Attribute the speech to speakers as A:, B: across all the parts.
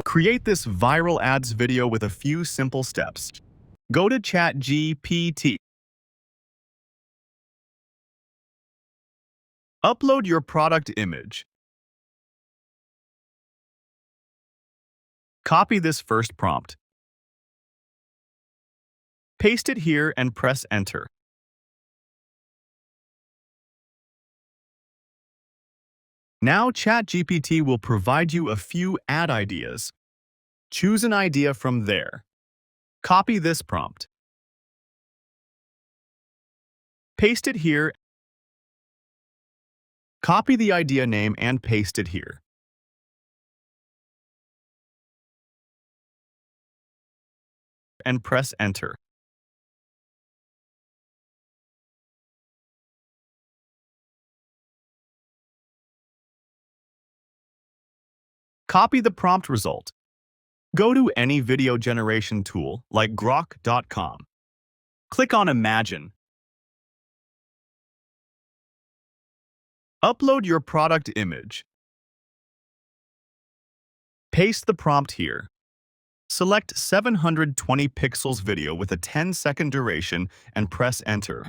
A: Create this viral ads video with a few simple steps. Go to ChatGPT. Upload your product image. Copy this first prompt. Paste it here and press Enter. Now ChatGPT will provide you a few ad ideas. Choose an idea from there. Copy this prompt. Paste it here. Copy the idea name and paste it here. And press Enter. Copy the prompt result. Go to any video generation tool like grok.com. Click on Imagine. Upload your product image. Paste the prompt here. Select 720 pixels video with a 10-second duration and press Enter.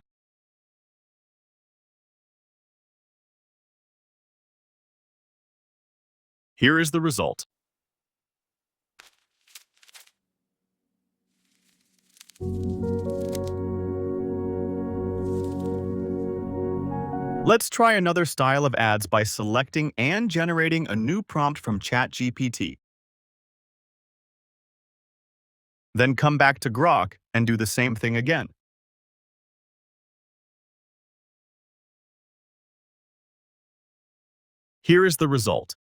A: Here is the result. Let's try another style of ads by selecting and generating a new prompt from ChatGPT. Then come back to Grok and do the same thing again. Here is the result.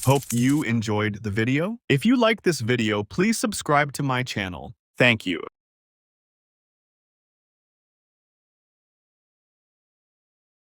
A: Hope you enjoyed the video. If you like this video, please subscribe to my channel. Thank you.